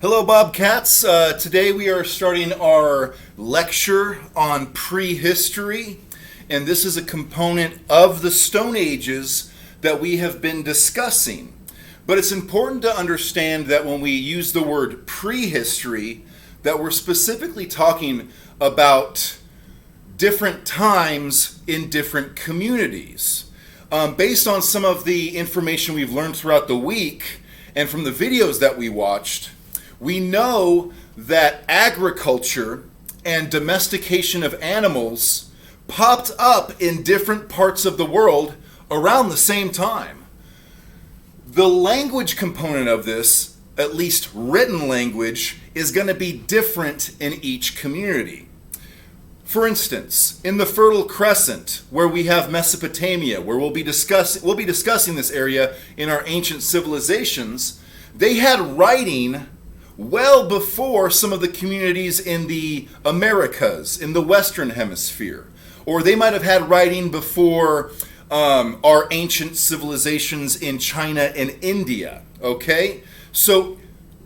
Hello, Bobcats. Today we are starting our lecture on prehistory, and this is a component of the Stone Ages that we have been discussing. But it's important to understand that when we use the word prehistory, that we're specifically talking about different times in different communities. Based on some of the information we've learned throughout the week and from the videos that we watched, we know that agriculture and domestication of animals popped up in different parts of the world around the same time. The language component of this, at least written language, is going to be different in each community. For instance, in the Fertile Crescent, where we have Mesopotamia, where we'll be discussing this area in our ancient civilizations, they had writing well before some of the communities in the Americas, in the Western Hemisphere. Or they might have had writing before our ancient civilizations in China and India, okay? So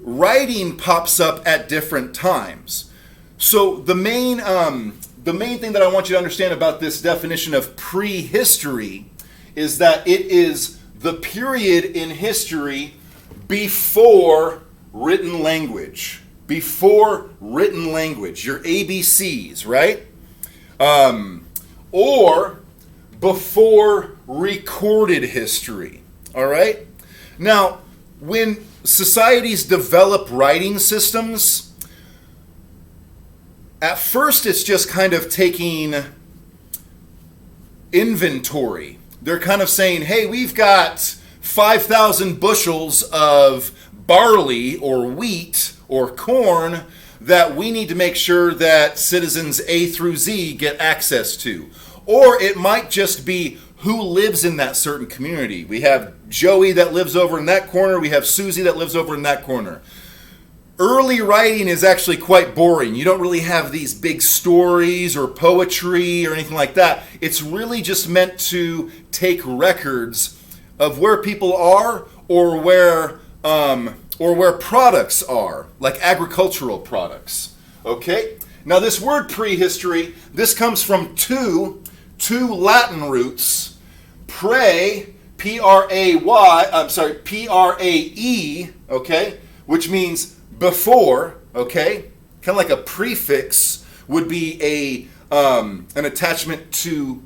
writing pops up at different times. So the main thing that I want you to understand about this definition of prehistory is that it is the period in history before written language. Before written language, your ABCs, right? Or before recorded history, all right? Now, when societies develop writing systems, at first it's just kind of taking inventory. They're kind of saying, hey, we've got 5,000 bushels of barley or wheat or corn that we need to make sure that citizens A through Z get access to. Or it might just be who lives in that certain community. We have Joey that lives over in that corner. We have Susie that lives over in that corner. Early writing is actually quite boring. You don't really have these big stories or poetry or anything like that. It's really just meant to take records of where people are or where products are, like agricultural products. Okay? Now this word prehistory, this comes from two Latin roots, Prae, P-R-A-E, okay, which means before, okay? Kind of like a prefix would be an attachment to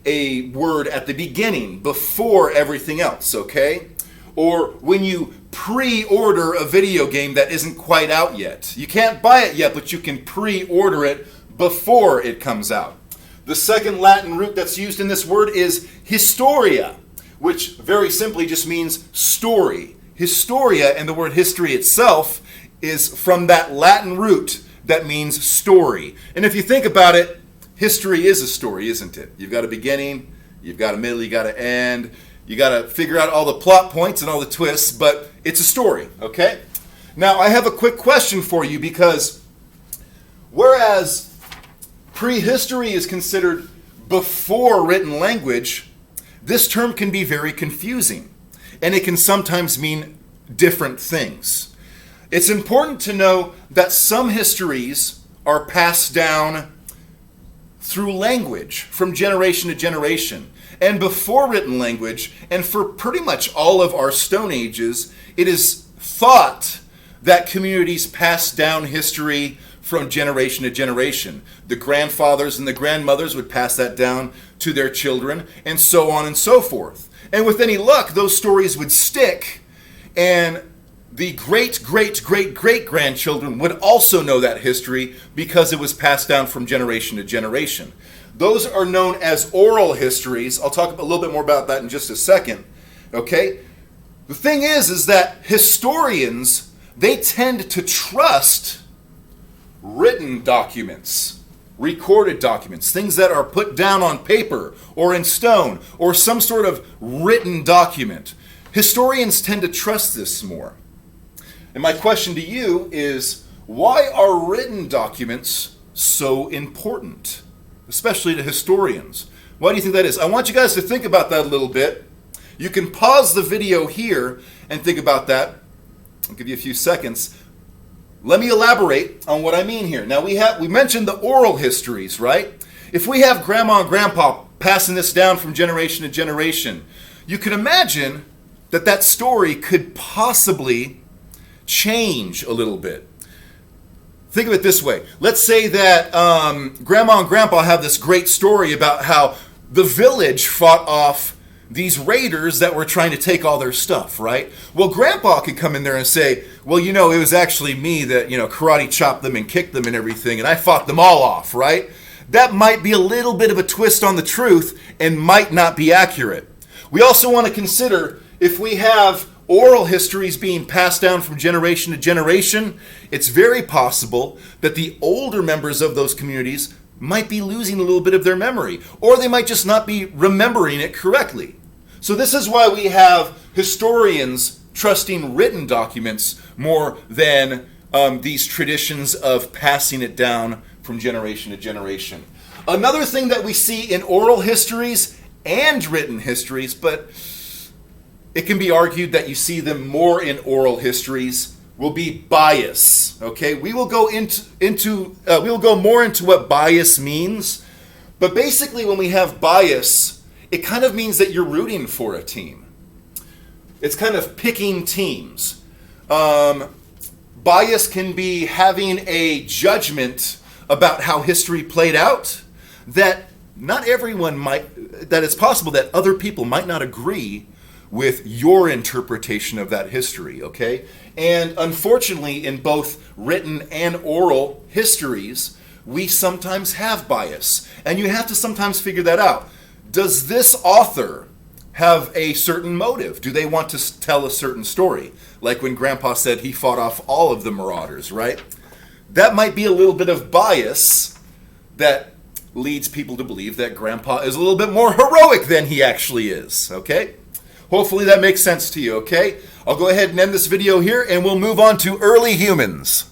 a word at the beginning, before everything else, okay? Or when you pre-order a video game that isn't quite out yet. You can't buy it yet, but you can pre-order it before it comes out. The second Latin root that's used in this word is historia, which very simply just means story. Historia, and the word history itself, is from that Latin root that means story. And if you think about it, history is a story, isn't it? You've got a beginning, you've got a middle, you've got an end. You got to figure out all the plot points and all the twists, but it's a story, okay? Now, I have a quick question for you, because whereas prehistory is considered before written language, this term can be very confusing, and it can sometimes mean different things. It's important to know that some histories are passed down through language from generation to generation. And before written language, and for pretty much all of our Stone Ages, it is thought that communities pass down history from generation to generation. The grandfathers and the grandmothers would pass that down to their children, and so on and so forth. And with any luck, those stories would stick, and the great-great-great-great-grandchildren would also know that history because it was passed down from generation to generation. Those are known as oral histories. I'll talk a little bit more about that in just a second. Okay? The thing is that historians, they tend to trust written documents, recorded documents, things that are put down on paper or in stone or some sort of written document. Historians tend to trust this more. And my question to you is, why are written documents so important? Especially to historians. Why do you think that is? I want you guys to think about that a little bit. You can pause the video here and think about that. I'll give you a few seconds. Let me elaborate on what I mean here. Now, we mentioned the oral histories, right? If we have grandma and grandpa passing this down from generation to generation, you can imagine that story could possibly change a little bit. Think of it this way. Let's say that grandma and grandpa have this great story about how the village fought off these raiders that were trying to take all their stuff, right? Well, grandpa could come in there and say, well, it was actually me that, karate chopped them and kicked them and everything, and I fought them all off, right? That might be a little bit of a twist on the truth and might not be accurate. We also want to consider if we have oral histories being passed down from generation to generation, it's very possible that the older members of those communities might be losing a little bit of their memory, or they might just not be remembering it correctly. So this is why we have historians trusting written documents more than these traditions of passing it down from generation to generation. Another thing that we see in oral histories and written histories, but it can be argued that you see them more in oral histories, will be bias. Okay, we will go more into what bias means, but basically when we have bias, it kind of means that you're rooting for a team. It's kind of picking teams. Bias can be having a judgment about how history played out that it's possible that other people might not agree with your interpretation of that history, okay? And unfortunately, in both written and oral histories, we sometimes have bias. And you have to sometimes figure that out. Does this author have a certain motive? Do they want to tell a certain story? Like when Grandpa said he fought off all of the marauders, right? That might be a little bit of bias that leads people to believe that Grandpa is a little bit more heroic than he actually is, okay? Hopefully that makes sense to you, okay? I'll go ahead and end this video here, and we'll move on to early humans.